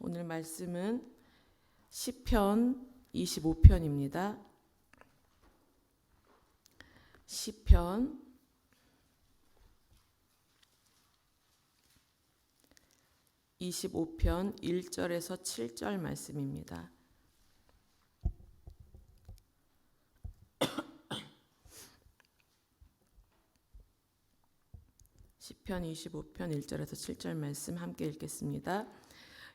오늘 말씀은 시편 25편입니다. 시편 25편 1절에서 7절 말씀입니다. 시편 25편 1절에서 7절 말씀 함께 읽겠습니다.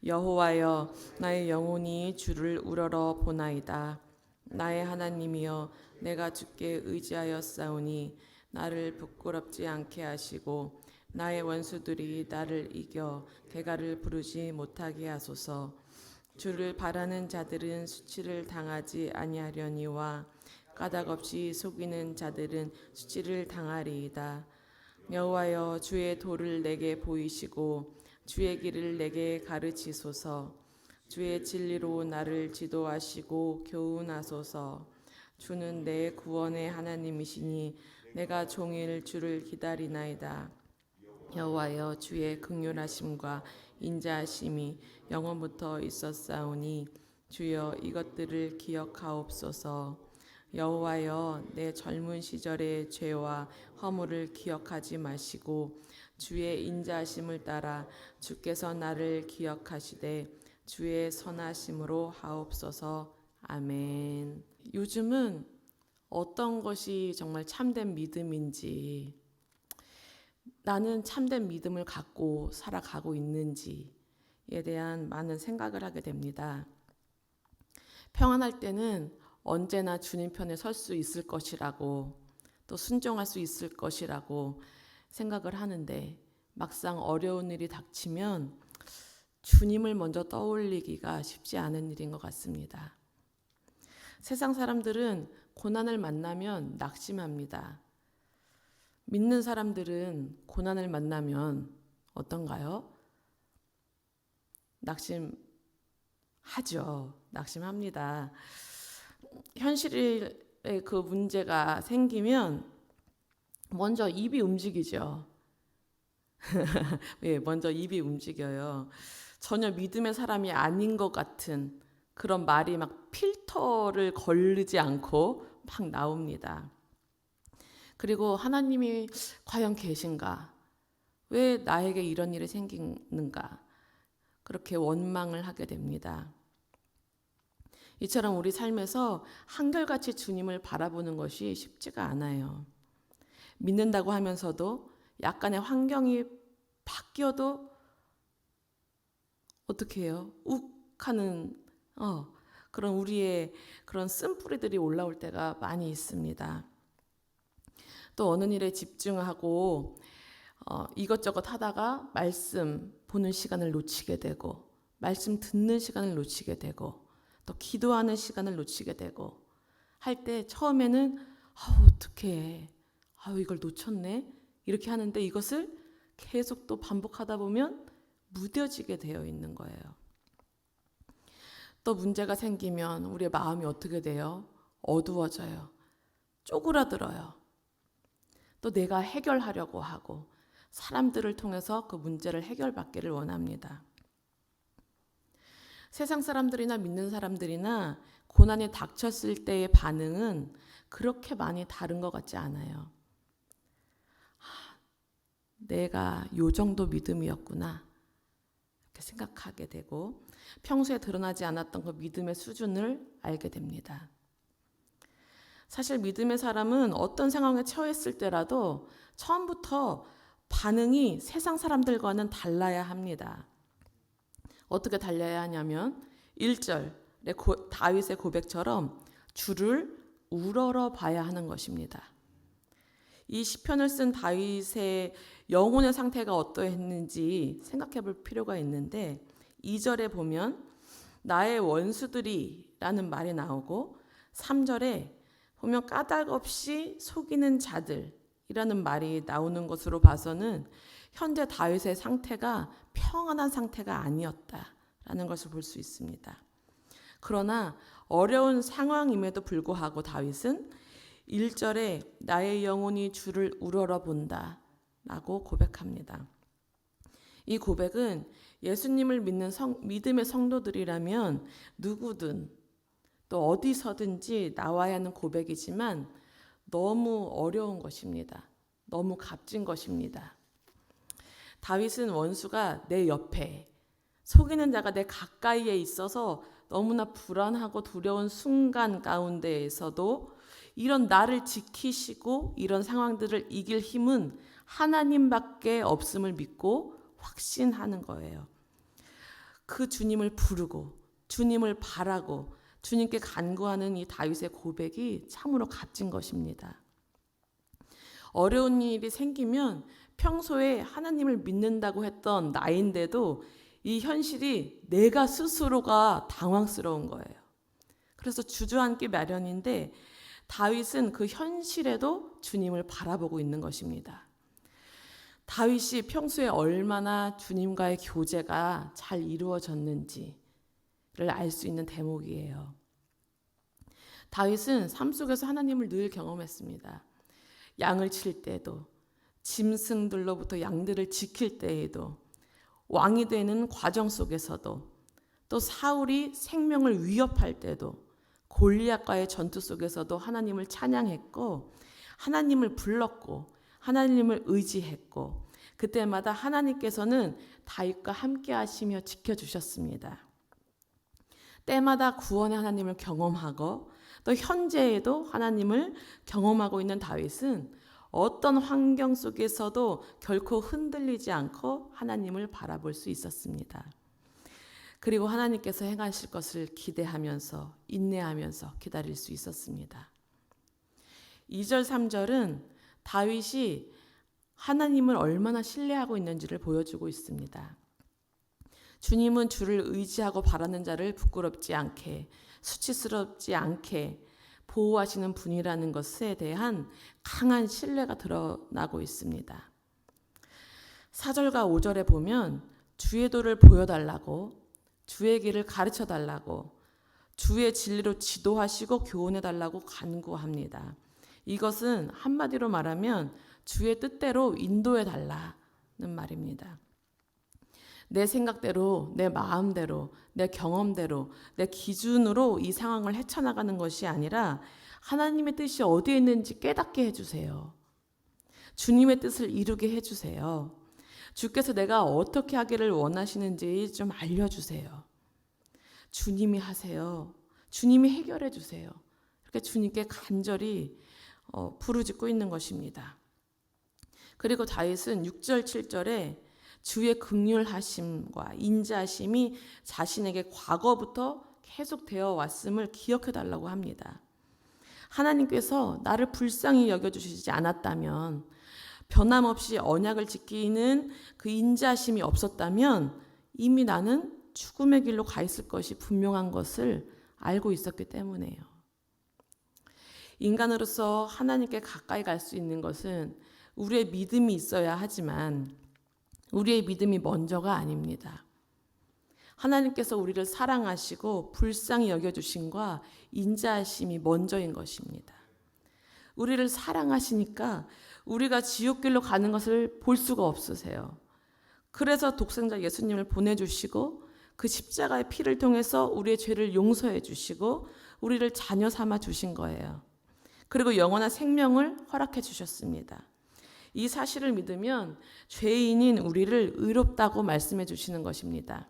여호와여, 나의 영혼이 주를 우러러 보나이다. 나의 하나님이여, 내가 주께 의지하여 싸우니 나를 부끄럽지 않게 하시고 나의 원수들이 나를 이겨 대가를 부르지 못하게 하소서. 주를 바라는 자들은 수치를 당하지 아니하려니와 까닭없이 속이는 자들은 수치를 당하리이다. 여호와여, 주의 도를 내게 보이시고 주의 길을 내게 가르치소서. 주의 진리로 나를 지도하시고 교훈하소서. 주는 내 구원의 하나님이시니 내가 종일 주를 기다리나이다. 여호와여, 주의 긍휼하심과 인자하심이 영원부터 있었사오니 주여 이것들을 기억하옵소서. 여호와여, 내 젊은 시절의 죄와 허물을 기억하지 마시고 주의 인자하심을 따라 주께서 나를 기억하시되 주의 선하심으로 하옵소서. 아멘. 요즘은 어떤 것이 정말 참된 믿음인지, 나는 참된 믿음을 갖고 살아가고 있는지에 대한 많은 생각을 하게 됩니다. 평안할 때는 언제나 주님 편에 설 수 있을 것이라고, 또 순종할 수 있을 것이라고 생각을 하는데, 막상 어려운 일이 닥치면 주님을 먼저 떠올리기가 쉽지 않은 일인 것 같습니다. 세상 사람들은 고난을 만나면 낙심합니다. 믿는 사람들은 고난을 만나면 어떤가요? 낙심하죠. 낙심합니다. 현실의 그 문제가 생기면 먼저 입이 움직이죠. 예, 먼저 입이 움직여요. 전혀 믿음의 사람이 아닌 것 같은 그런 말이 막 필터를 거르지 않고 막 나옵니다. 그리고 하나님이 과연 계신가? 왜 나에게 이런 일이 생기는가? 그렇게 원망을 하게 됩니다. 이처럼 우리 삶에서 한결같이 주님을 바라보는 것이 쉽지가 않아요. 믿는다고 하면서도 약간의 환경이 바뀌어도 어떻게 해요? 욱 하는 그런 우리의 그런 쓴뿌리들이 올라올 때가 많이 있습니다. 또 어느 일에 집중하고 이것저것 하다가 말씀 보는 시간을 놓치게 되고, 말씀 듣는 시간을 놓치게 되고, 또 기도하는 시간을 놓치게 되고 할 때 처음에는 어떡해, 이걸 놓쳤네 이렇게 하는데, 이것을 계속 또 반복하다 보면 무뎌지게 되어 있는 거예요. 또 문제가 생기면 우리의 마음이 어떻게 돼요? 어두워져요. 쪼그라들어요. 또 내가 해결하려고 하고 사람들을 통해서 그 문제를 해결받기를 원합니다. 세상 사람들이나 믿는 사람들이나 고난이 닥쳤을 때의 반응은 그렇게 많이 다른 것 같지 않아요. 내가 요 정도 믿음이었구나 이렇게 생각하게 되고, 평소에 드러나지 않았던 그 믿음의 수준을 알게 됩니다. 사실 믿음의 사람은 어떤 상황에 처했을 때라도 처음부터 반응이 세상 사람들과는 달라야 합니다. 어떻게 달라야 하냐면 1절의 다윗의 고백처럼 주를 우러러 봐야 하는 것입니다. 이 시편을 쓴 다윗의 영혼의 상태가 어떠했는지 생각해 볼 필요가 있는데, 2절에 보면 나의 원수들이 라는 말이 나오고, 3절에 보면 까닭없이 속이는 자들이라는 말이 나오는 것으로 봐서는 현재 다윗의 상태가 평안한 상태가 아니었다라는 것을 볼 수 있습니다. 그러나 어려운 상황임에도 불구하고 다윗은 1절에 나의 영혼이 주를 우러러 본다 라고 고백합니다. 이 고백은 예수님을 믿는 믿음의 성도들이라면 누구든 또 어디서든지 나와야 하는 고백이지만 너무 어려운 것입니다. 너무 값진 것입니다. 다윗은 원수가 내 옆에, 속이는 자가 내 가까이에 있어서 너무나 불안하고 두려운 순간 가운데에서도 이런 나를 지키시고 이런 상황들을 이길 힘은 하나님밖에 없음을 믿고 확신하는 거예요. 그 주님을 부르고 주님을 바라고 주님께 간구하는 이 다윗의 고백이 참으로 값진 것입니다. 어려운 일이 생기면 평소에 하나님을 믿는다고 했던 나인데도 이 현실이 내가 스스로가 당황스러운 거예요. 그래서 주저앉기 마련인데 다윗은 그 현실에도 주님을 바라보고 있는 것입니다. 다윗이 평소에 얼마나 주님과의 교제가 잘 이루어졌는지를 알 수 있는 대목이에요. 다윗은 삶 속에서 하나님을 늘 경험했습니다. 양을 칠 때도, 짐승들로부터 양들을 지킬 때에도, 왕이 되는 과정 속에서도, 또 사울이 생명을 위협할 때도, 골리앗과의 전투 속에서도 하나님을 찬양했고 하나님을 불렀고 하나님을 의지했고 그때마다 하나님께서는 다윗과 함께 하시며 지켜주셨습니다. 때마다 구원의 하나님을 경험하고 또 현재에도 하나님을 경험하고 있는 다윗은 어떤 환경 속에서도 결코 흔들리지 않고 하나님을 바라볼 수 있었습니다. 그리고 하나님께서 행하실 것을 기대하면서 인내하면서 기다릴 수 있었습니다. 2절 3절은 다윗이 하나님을 얼마나 신뢰하고 있는지를 보여주고 있습니다. 주님은 주를 의지하고 바라는 자를 부끄럽지 않게 수치스럽지 않게 보호하시는 분이라는 것에 대한 강한 신뢰가 드러나고 있습니다. 4절과 5절에 보면 주의 도를 보여달라고 주의 길을 가르쳐달라고 주의 진리로 지도하시고 교훈해달라고 간구합니다. 이것은 한마디로 말하면 주의 뜻대로 인도해달라는 말입니다. 내 생각대로, 내 마음대로, 내 경험대로, 내 기준으로 이 상황을 헤쳐나가는 것이 아니라 하나님의 뜻이 어디에 있는지 깨닫게 해주세요. 주님의 뜻을 이루게 해주세요. 주께서 내가 어떻게 하기를 원하시는지 좀 알려주세요. 주님이 하세요. 주님이 해결해 주세요. 이렇게 주님께 간절히 부르짖고 있는 것입니다. 그리고 다윗은 6절 7절에 주의 긍휼하심과 인자하심이 자신에게 과거부터 계속되어 왔음을 기억해 달라고 합니다. 하나님께서 나를 불쌍히 여겨주시지 않았다면, 변함없이 언약을 지키는 그 인자심이 없었다면 이미 나는 죽음의 길로 가 있을 것이 분명한 것을 알고 있었기 때문에요. 인간으로서 하나님께 가까이 갈 수 있는 것은 우리의 믿음이 있어야 하지만 우리의 믿음이 먼저가 아닙니다. 하나님께서 우리를 사랑하시고 불쌍히 여겨주심과 인자하심이 먼저인 것입니다. 우리를 사랑하시니까 우리가 지옥길로 가는 것을 볼 수가 없으세요. 그래서 독생자 예수님을 보내주시고 그 십자가의 피를 통해서 우리의 죄를 용서해 주시고 우리를 자녀 삼아 주신 거예요. 그리고 영원한 생명을 허락해 주셨습니다. 이 사실을 믿으면 죄인인 우리를 의롭다고 말씀해 주시는 것입니다.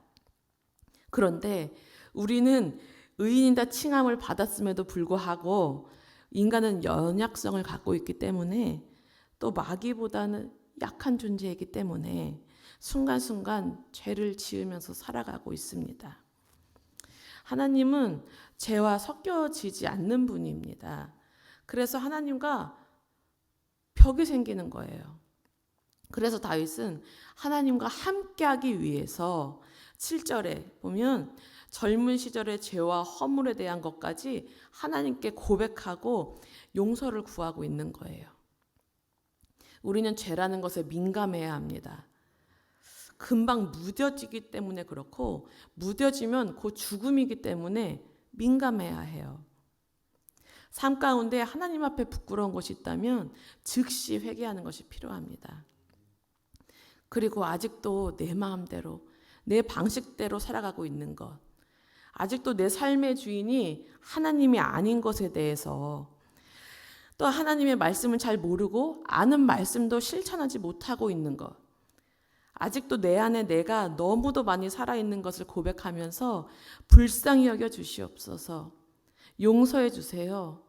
그런데 우리는 의인이다 칭함을 받았음에도 불구하고 인간은 연약성을 갖고 있기 때문에 또 마귀보다는 약한 존재이기 때문에 순간순간 죄를 지으면서 살아가고 있습니다. 하나님은 죄와 섞여지지 않는 분입니다. 그래서 하나님과 벽이 생기는 거예요. 그래서 다윗은 하나님과 함께하기 위해서 7절에 보면 젊은 시절의 죄와 허물에 대한 것까지 하나님께 고백하고 용서를 구하고 있는 거예요. 우리는 죄라는 것에 민감해야 합니다. 금방 무뎌지기 때문에 그렇고 무뎌지면 곧 죽음이기 때문에 민감해야 해요. 삶 가운데 하나님 앞에 부끄러운 것이 있다면 즉시 회개하는 것이 필요합니다. 그리고 아직도 내 마음대로, 내 방식대로 살아가고 있는 것, 아직도 내 삶의 주인이 하나님이 아닌 것에 대해서, 또 하나님의 말씀을 잘 모르고 아는 말씀도 실천하지 못하고 있는 것, 아직도 내 안에 내가 너무도 많이 살아있는 것을 고백하면서 불쌍히 여겨 주시옵소서. 용서해 주세요.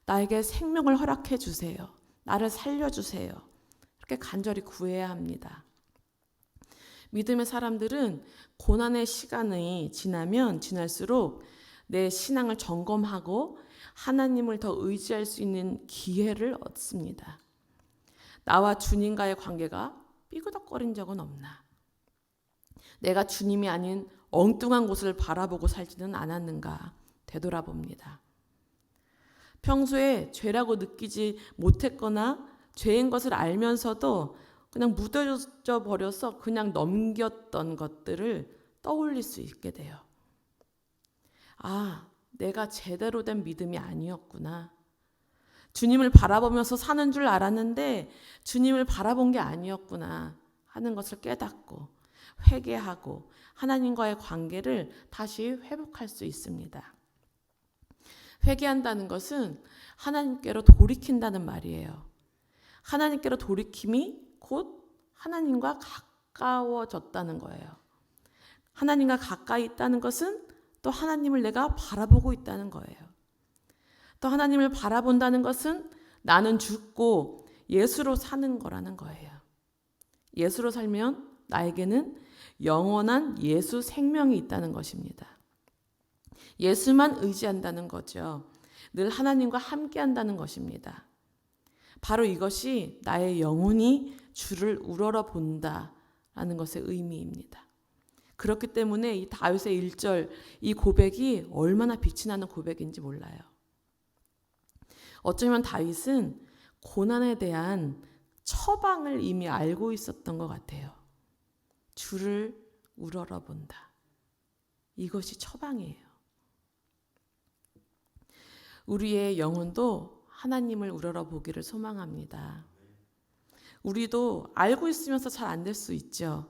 나에게 생명을 허락해 주세요. 나를 살려주세요. 이렇게 간절히 구해야 합니다. 믿음의 사람들은 고난의 시간이 지나면 지날수록 내 신앙을 점검하고 하나님을 더 의지할 수 있는 기회를 얻습니다. 나와 주님과의 관계가 삐그덕거린 적은 없나? 내가 주님이 아닌 엉뚱한 곳을 바라보고 살지는 않았는가 되돌아봅니다. 평소에 죄라고 느끼지 못했거나 죄인 것을 알면서도 그냥 묻어져 버려서 그냥 넘겼던 것들을 떠올릴 수 있게 돼요. 아, 내가 제대로 된 믿음이 아니었구나. 주님을 바라보면서 사는 줄 알았는데 주님을 바라본 게 아니었구나 하는 것을 깨닫고 회개하고 하나님과의 관계를 다시 회복할 수 있습니다. 회개한다는 것은 하나님께로 돌이킨다는 말이에요. 하나님께로 돌이킴이 곧 하나님과 가까워졌다는 거예요. 하나님과 가까이 있다는 것은 또 하나님을 내가 바라보고 있다는 거예요. 또 하나님을 바라본다는 것은 나는 죽고 예수로 사는 거라는 거예요. 예수로 살면 나에게는 영원한 예수 생명이 있다는 것입니다. 예수만 의지한다는 거죠. 늘 하나님과 함께 한다는 것입니다. 바로 이것이 나의 영혼이 주를 우러러 본다라는 것의 의미입니다. 그렇기 때문에 이 다윗의 1절 이 고백이 얼마나 빛이 나는 고백인지 몰라요. 어쩌면 다윗은 고난에 대한 처방을 이미 알고 있었던 것 같아요. 주를 우러러 본다. 이것이 처방이에요. 우리의 영혼도 하나님을 우러러 보기를 소망합니다. 우리도 알고 있으면서 잘 안 될 수 있죠.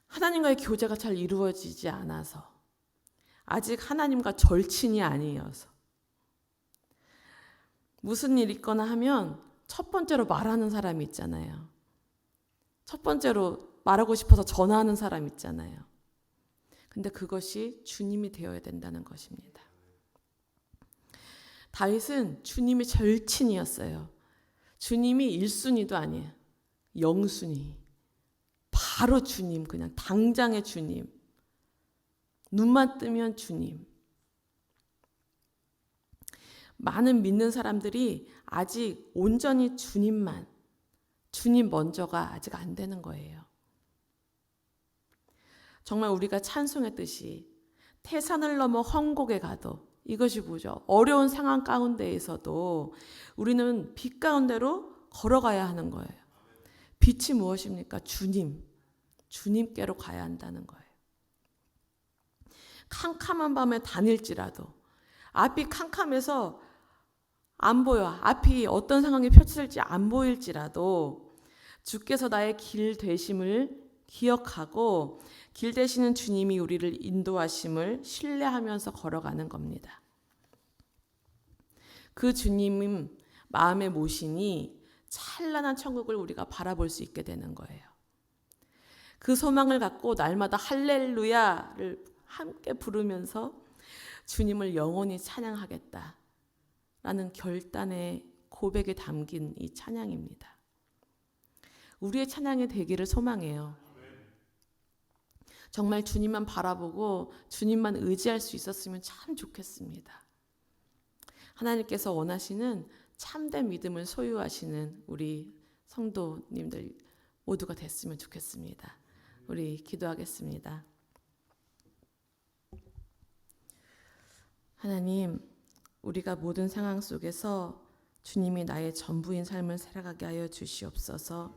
하나님과의 교제가 잘 이루어지지 않아서, 아직 하나님과 절친이 아니어서, 무슨 일 있거나 하면 첫 번째로 말하는 사람이 있잖아요. 첫 번째로 말하고 싶어서 전화하는 사람 있잖아요. 근데 그것이 주님이 되어야 된다는 것입니다. 다윗은 주님이 절친이었어요. 주님이 1순위도 아니에요. 0순위. 바로 주님, 그냥 당장의 주님. 눈만 뜨면 주님. 많은 믿는 사람들이 아직 온전히 주님만, 주님 먼저가 아직 안 되는 거예요. 정말 우리가 찬송했듯이 태산을 넘어 헝곡에 가도, 이것이 뭐죠? 어려운 상황 가운데에서도 우리는 빛 가운데로 걸어가야 하는 거예요. 빛이 무엇입니까? 주님. 주님께로 가야 한다는 거예요. 캄캄한 밤에 다닐지라도, 앞이 캄캄해서 안 보여. 앞이 어떤 상황이 펼쳐질지 안 보일지라도 주께서 나의 길 되심을 기억하고 길 되시는 주님이 우리를 인도하심을 신뢰하면서 걸어가는 겁니다. 그 주님은 마음에 모시니 찬란한 천국을 우리가 바라볼 수 있게 되는 거예요. 그 소망을 갖고 날마다 할렐루야를 함께 부르면서 주님을 영원히 찬양하겠다라는 결단의 고백에 담긴 이 찬양입니다. 우리의 찬양이 되기를 소망해요. 정말 주님만 바라보고 주님만 의지할 수 있었으면 참 좋겠습니다. 하나님께서 원하시는 참된 믿음을 소유하시는 우리 성도님들 모두가 됐으면 좋겠습니다. 우리 기도하겠습니다. 하나님, 우리가 모든 상황 속에서 주님이 나의 전부인 삶을 살아가게 하여 주시옵소서.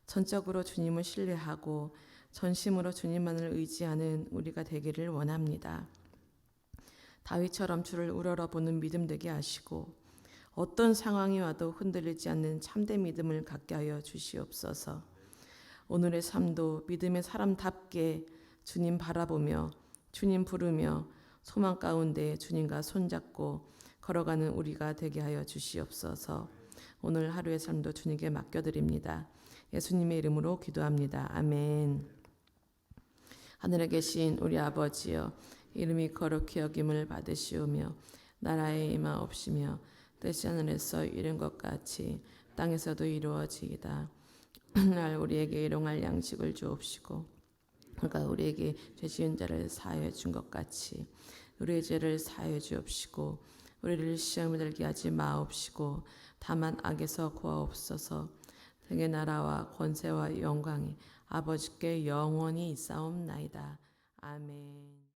전적으로 주님을 신뢰하고 전심으로 주님만을 의지하는 우리가 되기를 원합니다. 다윗처럼 주를 우러러보는 믿음 되게 하시고 어떤 상황이 와도 흔들리지 않는 참된 믿음을 갖게 하여 주시옵소서. 오늘의 삶도 믿음의 사람답게 주님 바라보며 주님 부르며 소망 가운데 주님과 손잡고 걸어가는 우리가 되게 하여 주시옵소서. 오늘 하루의 삶도 주님께 맡겨드립니다. 예수님의 이름으로 기도합니다. 아멘. 하늘에 계신 우리 아버지여, 이름이 거룩히 여김을 받으시오며 나라의 임하옵시며 뜻이 하늘에서 이룬 것 같이 땅에서도 이루어지이다. 날 우리에게 일용할 양식을 주옵시고 그가 우리에게 죄 지은 자를 사하여 준 것 같이 우리의 죄를 사하여 주옵시고 우리를 시험에 들게 하지 마옵시고 다만 악에서 구하옵소서. 등의 나라와 권세와 영광이 아버지께 영원히 있사옵나이다. 아멘.